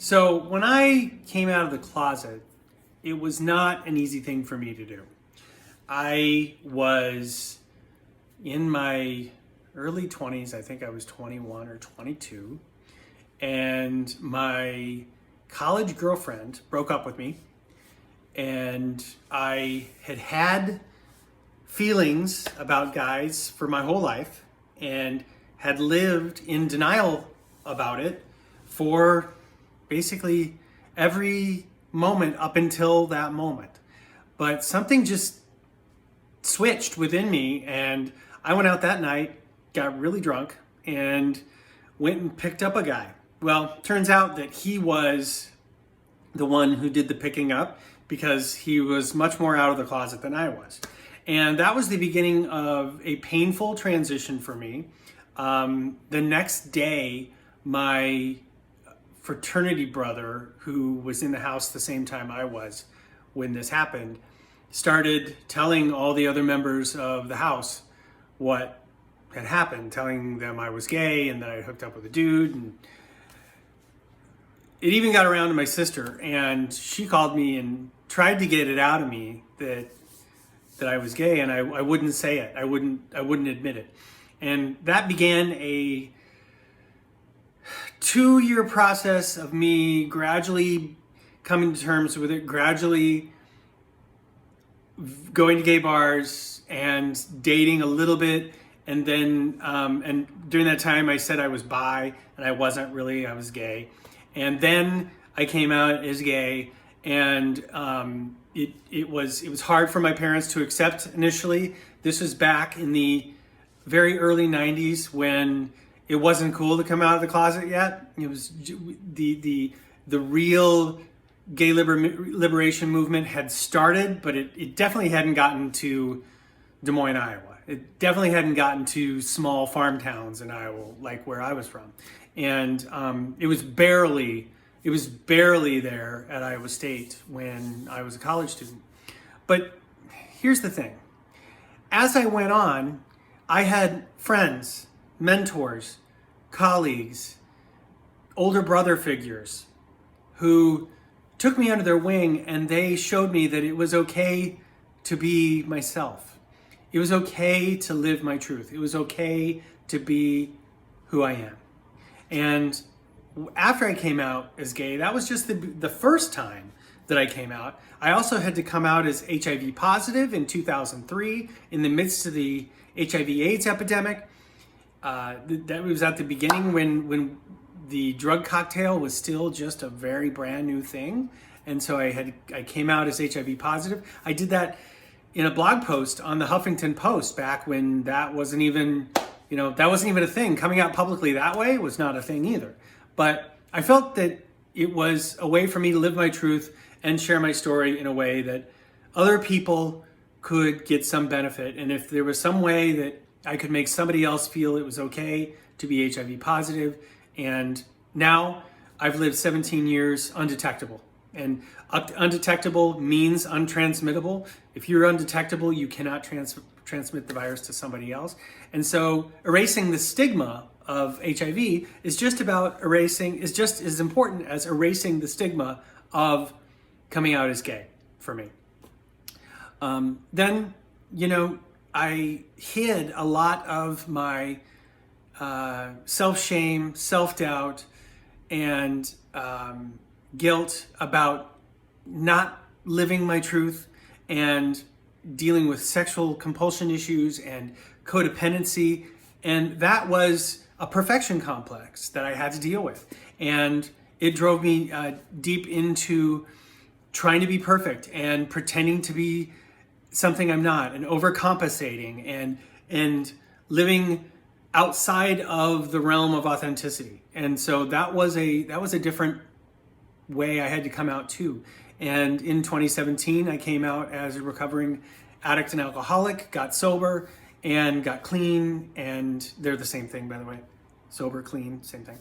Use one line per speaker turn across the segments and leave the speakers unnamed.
So when I came out of the closet, it was not an easy thing for me to do. I was in my early 20s, I think I was 21 or 22, and my college girlfriend broke up with me, and I had had feelings about guys for my whole life and had lived in denial about it for basically every moment up until that moment. But something just switched within me, and I went out that night, got really drunk, and went and picked up a guy. Well, turns out that he was the one who did the picking up because he was much more out of the closet than I was. And that was the beginning of a painful transition for me. The next day, my fraternity brother, who was in the house the same time I was when this happened, started telling all the other members of the house what had happened, telling them I was gay and that I hooked up with a dude. And it even got around to my sister, and she called me and tried to get it out of me that I was gay, and I wouldn't say it. I wouldn't admit it. And that began a 2-year process of me gradually coming to terms with it, gradually going to gay bars and dating a little bit. And then, and during that time I said I was bi, and I wasn't really, I was gay. And then I came out as gay, and it was hard for my parents to accept initially. This was back in the very early 90s when it wasn't cool to come out of the closet yet. It was the real gay liberation movement had started, but it definitely hadn't gotten to Des Moines, Iowa. It definitely hadn't gotten to small farm towns in Iowa, like where I was from. And it was barely there at Iowa State when I was a college student. But here's the thing. As I went on, I had friends, mentors, colleagues, older brother figures who took me under their wing, and they showed me that it was okay to be myself. It was okay to live my truth. It was okay to be who I am. And after I came out as gay, that was just the first time that I came out. I also had to come out as HIV positive in 2003 in the midst of the HIV/AIDS epidemic. That was at the beginning when the drug cocktail was still just a very brand new thing. And so I came out as HIV positive. I did that in a blog post on the Huffington Post back when that wasn't even a thing. Coming out publicly that way was not a thing either. But I felt that it was a way for me to live my truth and share my story in a way that other people could get some benefit. And if there was some way that I could make somebody else feel it was okay to be HIV positive. And now I've lived 17 years undetectable. And undetectable means untransmittable. If you're undetectable, you cannot transmit the virus to somebody else. And so erasing the stigma of HIV is just as important as erasing the stigma of coming out as gay for me. Then, I hid a lot of my self-shame, self-doubt, and guilt about not living my truth and dealing with sexual compulsion issues and codependency. And that was a perfection complex that I had to deal with. And it drove me deep into trying to be perfect and pretending to be something I'm not, and overcompensating and living outside of the realm of authenticity. And so that was a different way I had to come out too. And in 2017, I came out as a recovering addict and alcoholic, got sober, and got clean. And they're the same thing, by the way. Sober, clean, same thing.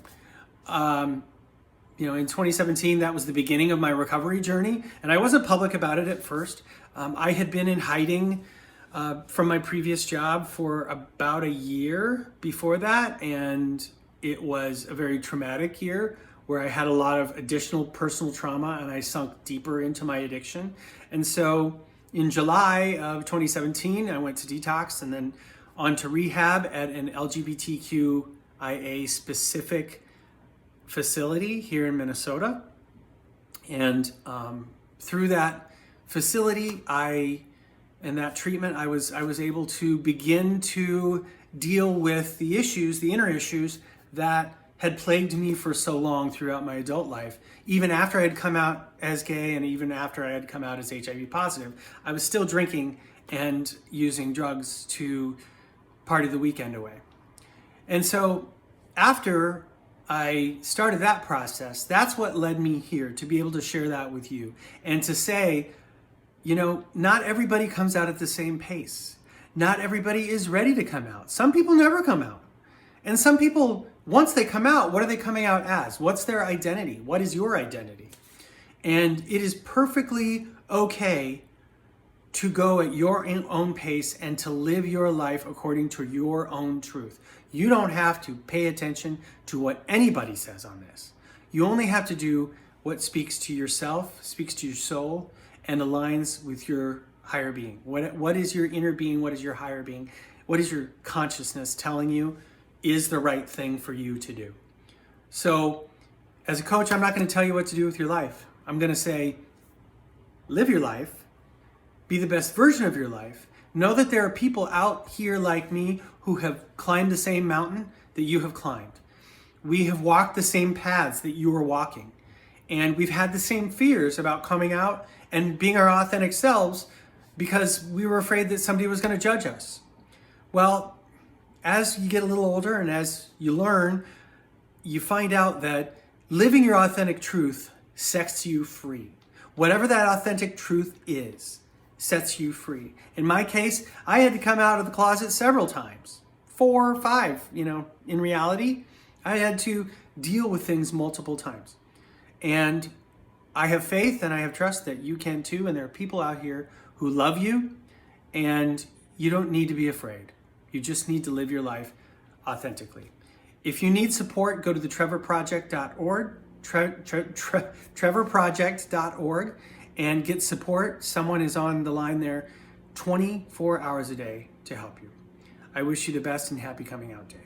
In 2017, that was the beginning of my recovery journey. And I wasn't public about it at first. I had been in hiding from my previous job for about a year before that. And it was a very traumatic year where I had a lot of additional personal trauma and I sunk deeper into my addiction. And so in July of 2017, I went to detox and then on to rehab at an LGBTQIA specific facility here in Minnesota. And through that facility, and that treatment, I was able to begin to deal with the issues, the inner issues that had plagued me for so long throughout my adult life. Even after I had come out as gay and even after I had come out as HIV positive, I was still drinking and using drugs to party the weekend away. And so after I started that process, that's what led me here, to be able to share that with you and to say, you know, not everybody comes out at the same pace. Not everybody is ready to come out. Some people never come out. And some people, once they come out, what are they coming out as? What's their identity? What is your identity? And it is perfectly okay to go at your own pace and to live your life according to your own truth. You don't have to pay attention to what anybody says on this. You only have to do what speaks to yourself, speaks to your soul, and aligns with your higher being. What is your inner being? What is your higher being? What is your consciousness telling you is the right thing for you to do? So as a coach, I'm not going to tell you what to do with your life. I'm going to say, live your life, be the best version of your life. Know that there are people out here like me who have climbed the same mountain that you have climbed. We have walked the same paths that you are walking. And we've had the same fears about coming out and being our authentic selves because we were afraid that somebody was going to judge us. Well, as you get a little older and as you learn, you find out that living your authentic truth sets you free. Whatever that authentic truth is, sets you free. In my case, I had to come out of the closet several times, 4 or 5, in reality. I had to deal with things multiple times. And I have faith and I have trust that you can too. And there are people out here who love you, and you don't need to be afraid. You just need to live your life authentically. If you need support, go to the trevorproject.org, trevorproject.org, and get support. Someone is on the line there 24 hours a day to help you. I wish you the best and happy coming out day.